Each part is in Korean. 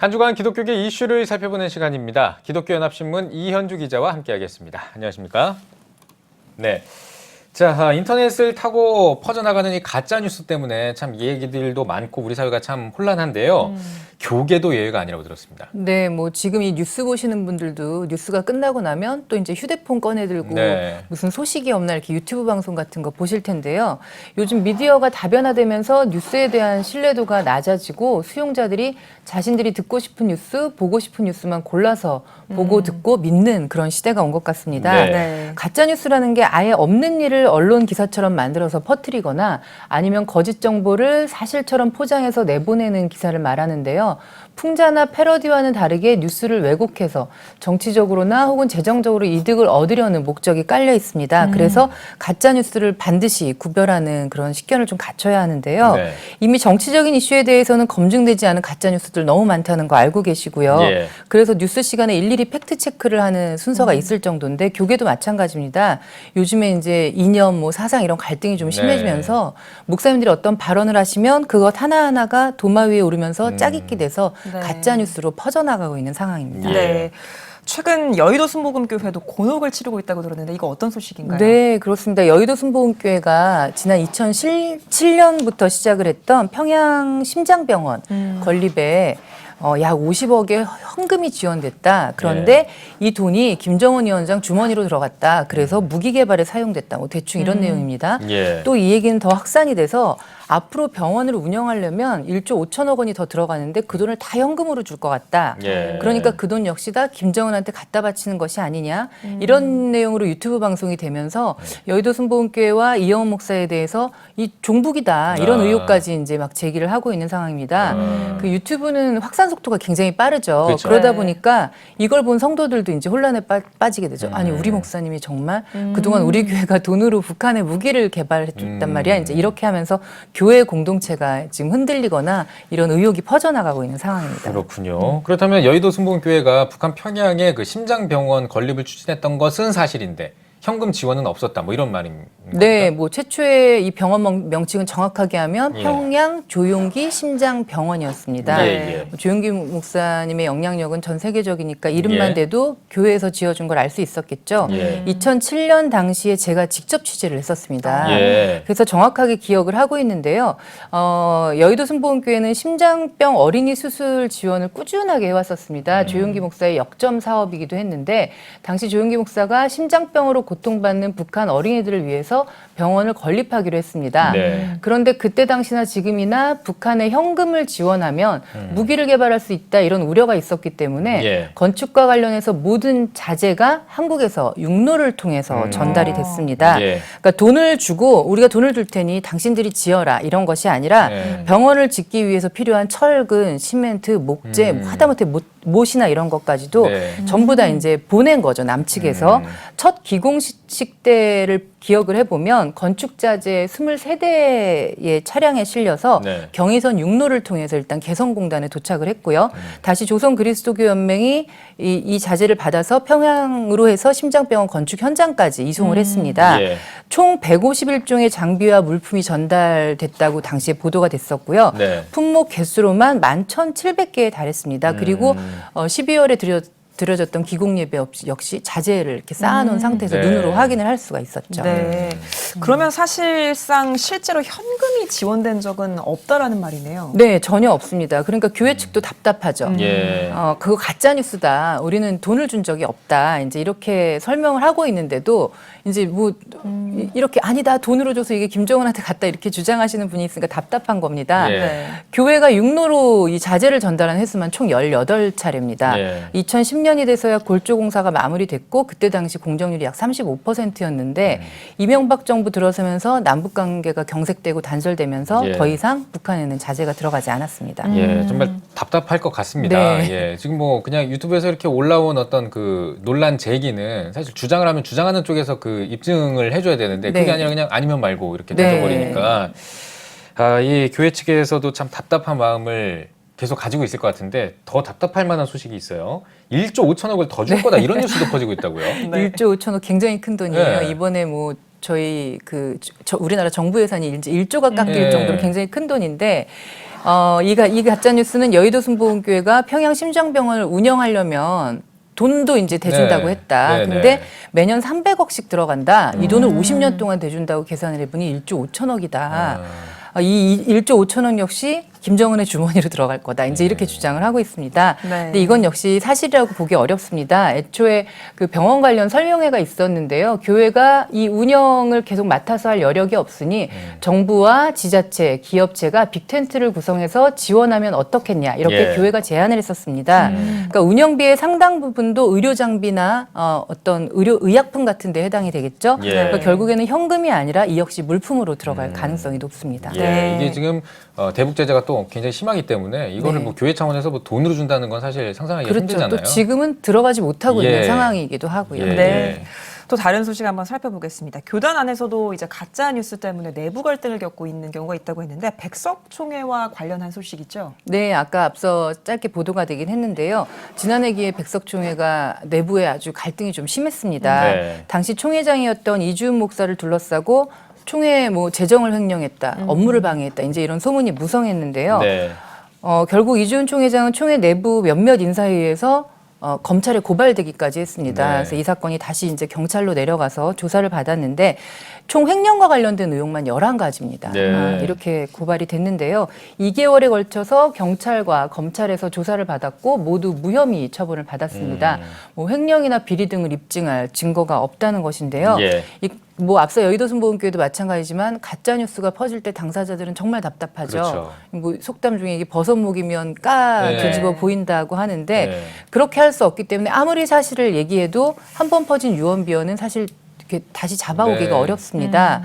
한 주간 기독교계 이슈를 살펴보는 시간입니다. 기독교연합신문 이현주 기자와 함께하겠습니다. 안녕하십니까? 네. 자, 인터넷을 타고 퍼져나가는 이 가짜뉴스 때문에 참 이 얘기들도 많고 우리 사회가 참 혼란한데요. 교계도 예외가 아니라고 들었습니다. 네, 뭐 지금 이 뉴스 보시는 분들도 뉴스가 끝나고 나면 또 이제 휴대폰 꺼내들고 무슨 소식이 없나 이렇게 유튜브 방송 같은 거 보실 텐데요. 요즘 미디어가 다변화되면서 뉴스에 대한 신뢰도가 낮아지고 수용자들이 자신들이 듣고 싶은 뉴스, 보고 싶은 뉴스만 골라서 보고 듣고 믿는 그런 시대가 온 것 같습니다. 네. 가짜 뉴스라는 게 아예 없는 일을 언론 기사처럼 만들어서 퍼뜨리거나 아니면 거짓 정보를 사실처럼 포장해서 내보내는 기사를 말하는데요. 풍자나 패러디와는 다르게 뉴스를 왜곡해서 정치적으로나 혹은 재정적으로 이득을 얻으려는 목적이 깔려 있습니다. 그래서 가짜 뉴스를 반드시 구별하는 그런 식견을 좀 갖춰야 하는데요. 네. 이미 정치적인 이슈에 대해서는 검증되지 않은 가짜 뉴스들 너무 많다는 거 알고 계시고요. 예. 그래서 뉴스 시간에 일일이 팩트 체크를 하는 순서가 있을 정도인데 교계도 마찬가지입니다. 요즘에 이제 이념, 뭐 사상 이런 갈등이 좀 심해지면서 목사님들이 어떤 발언을 하시면 그것 하나하나가 도마 위에 오르면서 짜깁기 돼서 가짜 뉴스로 퍼져나가고 있는 상황입니다. 네. 최근 여의도 순복음교회도 곤혹을 치르고 있다고 들었는데 이거 어떤 소식인가요? 네, 그렇습니다. 여의도 순복음교회가 지난 2007년부터 시작을 했던 평양 심장병원 건립에 약 50억의 헌금이 지원됐다. 그런데 이 돈이 김정은 위원장 주머니로 들어갔다. 그래서 무기 개발에 사용됐다. 뭐 대충 이런 내용입니다. 또 이 얘기는 더 확산이 돼서 앞으로 병원을 운영하려면 1조 5천억 원이 더 들어가는데 그 돈을 다 현금으로 줄 것 같다. 그러니까 그 돈 역시 다 김정은한테 갖다 바치는 것이 아니냐. 이런 내용으로 유튜브 방송이 되면서 여의도 순복음교회와 이영훈 목사에 대해서 이 종북이다. 이런 의혹까지 이제 막 제기를 하고 있는 상황입니다. 그 유튜브는 확산 속도가 굉장히 빠르죠. 그렇죠. 그러다 보니까 이걸 본 성도들도 이제 혼란에 빠지게 되죠. 아니 우리 목사님이 정말 그동안 우리 교회가 돈으로 북한에 무기를 개발해 줬단 말이야. 이제 이렇게 하면서 교회 공동체가 지금 흔들리거나 이런 의혹이 퍼져나가고 있는 상황입니다. 그렇군요. 그렇다면 여의도 순복음교회가 북한 평양에 그 심장병원 건립을 추진했던 것은 사실인데 현금 지원은 없었다. 뭐 이런 말인 겁니까? 네, 뭐 최초의 이 병원 명칭은 정확하게 하면 평양 조용기 심장병원이었습니다. 조용기 목사님의 영향력은 전 세계적이니까 이름만 대도 교회에서 지어준 걸 알 수 있었겠죠. 2007년 당시에 제가 직접 취재를 했었습니다. 그래서 정확하게 기억을 하고 있는데요. 여의도 순복음교회는 심장병 어린이 수술 지원을 꾸준하게 해왔었습니다. 조용기 목사의 역점 사업이기도 했는데 당시 조용기 목사가 심장병으로 고통받는 북한 어린이들을 위해서 병원을 건립하기로 했습니다. 그런데 그때 당시나 지금이나 북한에 현금을 지원하면 무기를 개발할 수 있다 이런 우려가 있었기 때문에 건축과 관련해서 모든 자재가 한국에서 육로를 통해서 전달이 됐습니다. 그러니까 돈을 주고 우리가 돈을 줄 테니 당신들이 지어라 이런 것이 아니라 병원을 짓기 위해서 필요한 철근, 시멘트, 목재, 하다못해 못이나 이런 것까지도 전부 다 이제 보낸 거죠. 남측에서. 첫 기공식 때를 기억을 해보면 건축자재 23대의 차량에 실려서 경의선 육로를 통해서 일단 개성공단에 도착을 했고요. 다시 조선 그리스도교 연맹이 이 자재를 받아서 평양으로 해서 심장병원 건축 현장까지 이송을 했습니다. 총 151종의 장비와 물품이 전달됐다고 당시에 보도가 됐었고요. 품목 개수로만 11,700개에 달했습니다. 그리고 12월에 드려졌던 기공 예배 역시 자재를 이렇게 쌓아놓은 상태에서 눈으로 확인을 할 수가 있었죠. 그러면 사실상 실제로 현금이 지원된 적은 없다라는 말이네요. 네, 전혀 없습니다. 그러니까 교회 측도 답답하죠. 그거 가짜 뉴스다. 우리는 돈을 준 적이 없다. 이제 이렇게 설명을 하고 있는데도 이제 뭐 이렇게 아니다 돈으로 줘서 이게 김정은한테 갔다 이렇게 주장하시는 분이 있으니까 답답한 겁니다. 교회가 육로로 이 자재를 전달한 횟수만 총 18차례입니다. 2010년이 돼서야 골조공사가 마무리됐고 그때 당시 공정률이 약 35%였는데 이명박 정부 들어서면서 남북 관계가 경색되고 단절되면서 더 이상 북한에는 자재가 들어가지 않았습니다. 정말 답답할 것 같습니다. 지금 뭐 그냥 유튜브에서 이렇게 올라온 어떤 그 논란 제기는 사실 주장을 하면 주장하는 쪽에서 그 입증을 해줘야 되는데 그게 아니라 그냥 아니면 말고 이렇게 던져버리니까 이 교회 측에서도 참 답답한 마음을 계속 가지고 있을 것 같은데 더 답답할 만한 소식이 있어요. 1조 5천억을 더 줄 거다 이런 뉴스도 퍼지고 있다고요. 1조 5천억 굉장히 큰 돈이에요. 이번에 뭐 저희 우리나라 정부 예산이 이제 1조가 깎일 정도로 굉장히 큰 돈인데 이 가짜 뉴스는 여의도 순복음교회가 평양 심장병원을 운영하려면 돈도 이제 대준다고 네. 했다. 네, 근데 네. 매년 300억씩 들어간다. 이 돈을 50년 동안 대준다고 계산을 해보니 1조 5천억이다. 이 1조 5천억 역시 김정은의 주머니로 들어갈 거다. 이제 이렇게 주장을 하고 있습니다. 네. 근데 이건 역시 사실이라고 보기 어렵습니다. 애초에 그 병원 관련 설명회가 있었는데요. 교회가 이 운영을 계속 맡아서 할 여력이 없으니 정부와 지자체, 기업체가 빅텐트를 구성해서 지원하면 어떻겠냐. 이렇게 예. 교회가 제안을 했었습니다. 그러니까 운영비의 상당 부분도 의료 장비나 어떤 의약품 같은 데 해당이 되겠죠. 예. 그러니까 결국에는 현금이 아니라 이 역시 물품으로 들어갈 가능성이 높습니다. 예, 네. 이게 지금 대북 제재가 또 굉장히 심하기 때문에 이거를 네. 뭐 교회 차원에서 뭐 돈으로 준다는 건 사실 상상하기가 그렇죠. 힘들잖아요. 또 지금은 들어가지 못하고 예. 있는 상황이기도 하고요. 예, 네. 예. 또 다른 소식 한번 살펴보겠습니다. 교단 안에서도 이제 가짜 뉴스 때문에 내부 갈등을 겪고 있는 경우가 있다고 했는데 백석 총회와 관련한 소식이죠. 네, 아까 앞서 짧게 보도가 되긴 했는데요. 지난해 기에 백석총회가 내부에 아주 갈등이 좀 심했습니다. 네. 당시 총회장이었던 이주은 목사를 둘러싸고 총회 재정을 횡령했다, 업무를 방해했다, 이제 이런 소문이 무성했는데요. 네. 결국 이주은 총회장은 총회 내부 몇몇 인사회의에서 검찰에 고발되기까지 했습니다. 네. 그래서 이 사건이 다시 이제 경찰로 내려가서 조사를 받았는데 총 횡령과 관련된 의혹만 11가지입니다. 네. 이렇게 고발이 됐는데요. 2개월에 걸쳐서 경찰과 검찰에서 조사를 받았고 모두 무혐의 처분을 받았습니다. 뭐 횡령이나 비리 등을 입증할 증거가 없다는 것인데요. 예. 뭐 앞서 여의도 순복음교회도 마찬가지지만 가짜 뉴스가 퍼질 때 당사자들은 정말 답답하죠. 그렇죠. 뭐 속담 중에 이게 버섯목이면 까 네. 뒤집어 보인다고 하는데 네. 그렇게 할 수 없기 때문에 아무리 사실을 얘기해도 한 번 퍼진 유언비어는 사실 이렇게 다시 잡아오기가 네. 어렵습니다.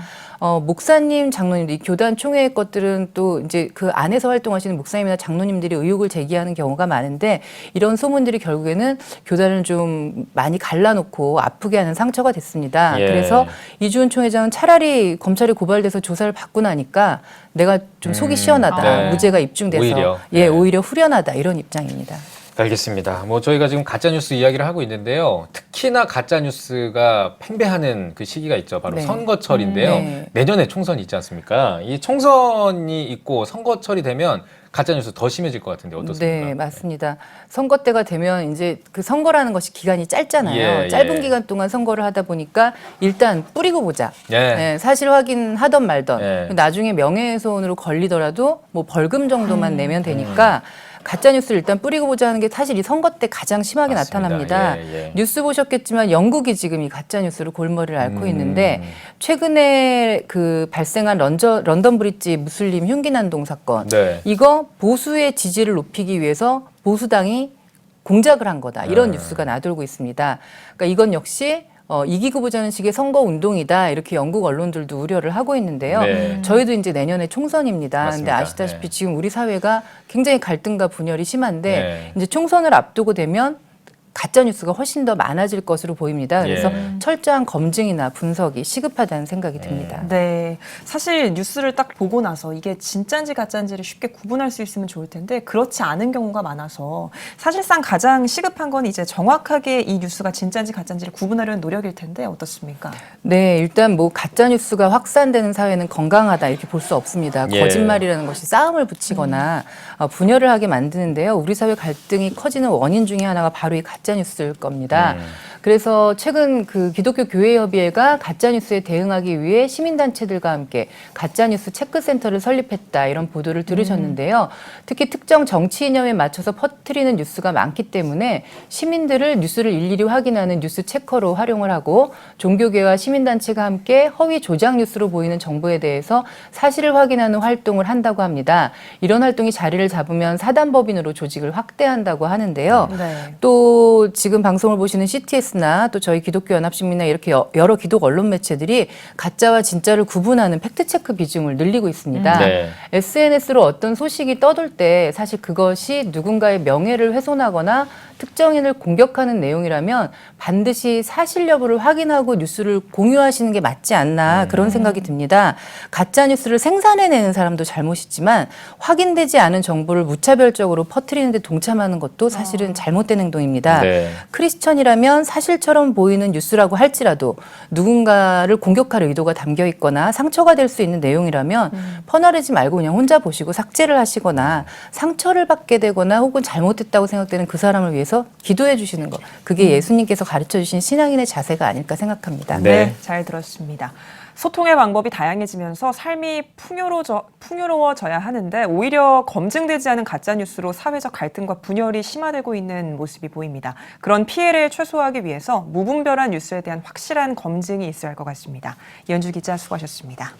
목사님, 장로님들, 이 교단 총회의 것들은 또 이제 그 안에서 활동하시는 목사님이나 장로님들이 의혹을 제기하는 경우가 많은데 이런 소문들이 결국에는 교단을 좀 많이 갈라놓고 아프게 하는 상처가 됐습니다. 예. 그래서 이주은 총회장은 차라리 검찰에 고발돼서 조사를 받고 나니까 내가 좀 속이 시원하다. 네. 무죄가 입증돼서 오히려. 예, 네. 오히려 후련하다 이런 입장입니다. 알겠습니다. 뭐 저희가 지금 가짜 뉴스 이야기를 하고 있는데요. 특히나 가짜 뉴스가 팽배하는 그 시기가 있죠. 바로 네. 선거철인데요. 네. 내년에 총선이 있지 않습니까? 이 총선이 있고 선거철이 되면 가짜 뉴스 더 심해질 것 같은데 어떻습니까? 네, 맞습니다. 선거 때가 되면 이제 그 선거라는 것이 기간이 짧잖아요. 예, 짧은 예. 기간 동안 선거를 하다 보니까 일단 뿌리고 보자. 예. 네, 사실 확인하던 말던. 예. 나중에 명예훼손으로 걸리더라도 뭐 벌금 정도만 내면 되니까 가짜 뉴스를 일단 뿌리고 보자 하는 게 사실 이 선거 때 가장 심하게 맞습니다. 나타납니다. 예, 예. 뉴스 보셨겠지만 영국이 지금 이 가짜 뉴스로 골머리를 앓고 있는데 최근에 그 발생한 런던 브릿지 무슬림 흉기 난동 사건. 네. 이거 보수의 지지를 높이기 위해서 보수당이 공작을 한 거다. 이런 뉴스가 나돌고 있습니다. 그러니까 이건 역시 이기고 보자는 식의 선거 운동이다. 이렇게 영국 언론들도 우려를 하고 있는데요. 네. 저희도 이제 내년에 총선입니다. 근데 맞습니다. 아시다시피 네. 지금 우리 사회가 굉장히 갈등과 분열이 심한데 네. 이제 총선을 앞두고 되면 가짜 뉴스가 훨씬 더 많아질 것으로 보입니다. 그래서 예. 철저한 검증이나 분석이 시급하다는 생각이 듭니다. 네, 사실 뉴스를 딱 보고 나서 이게 진짜인지 가짜인지를 쉽게 구분할 수 있으면 좋을 텐데 그렇지 않은 경우가 많아서 사실상 가장 시급한 건 이제 정확하게 이 뉴스가 진짜인지 가짜인지를 구분하려는 노력일 텐데 어떻습니까? 네, 일단 뭐 가짜 뉴스가 확산되는 사회는 건강하다 이렇게 볼 수 없습니다. 예. 거짓말이라는 것이 싸움을 붙이거나 분열을 하게 만드는데요. 우리 사회 갈등이 커지는 원인 중에 하나가 바로 이 가짜 뉴스일 겁니다. 그래서 최근 그 기독교 교회협의회가 가짜 뉴스에 대응하기 위해 시민단체들과 함께 가짜 뉴스 체크센터를 설립했다 이런 보도를 들으셨는데요. 특히 특정 정치 이념에 맞춰서 퍼뜨리는 뉴스가 많기 때문에 시민들을 뉴스를 일일이 확인하는 뉴스 체커로 활용을 하고 종교계와 시민단체가 함께 허위 조작 뉴스로 보이는 정보에 대해서 사실을 확인하는 활동을 한다고 합니다. 이런 활동이 자리를 잡으면 사단법인으로 조직을 확대한다고 하는데요. 네. 또 지금 방송을 보시는 CTS나 또 저희 기독교연합신문이나 이렇게 여러 기독 언론 매체들이 가짜와 진짜를 구분하는 팩트체크 비중을 늘리고 있습니다. 네. SNS로 어떤 소식이 떠돌 때 사실 그것이 누군가의 명예를 훼손하거나 특정인을 공격하는 내용이라면 반드시 사실 여부를 확인하고 뉴스를 공유하시는 게 맞지 않나 그런 생각이 듭니다. 가짜 뉴스를 생산해내는 사람도 잘못이지만 확인되지 않은 정보를 무차별적으로 퍼뜨리는 데 동참하는 것도 사실은 잘못된 행동입니다. 네. 크리스천이라면 사실처럼 보이는 뉴스라고 할지라도 누군가를 공격할 의도가 담겨 있거나 상처가 될 수 있는 내용이라면 퍼나르지 말고 그냥 혼자 보시고 삭제를 하시거나 상처를 받게 되거나 혹은 잘못됐다고 생각되는 그 사람을 위해서 기도해 주시는 것. 그게 예수님께서 가르쳐 주신 신앙인의 자세가 아닐까 생각합니다. 네. 잘 들었습니다. 소통의 방법이 다양해지면서 삶이 풍요로워져야 하는데 오히려 검증되지 않은 가짜뉴스로 사회적 갈등과 분열이 심화되고 있는 모습이 보입니다. 그런 피해를 최소화하기 위해서 무분별한 뉴스에 대한 확실한 검증이 있어야 할 것 같습니다. 이현주 기자 수고하셨습니다.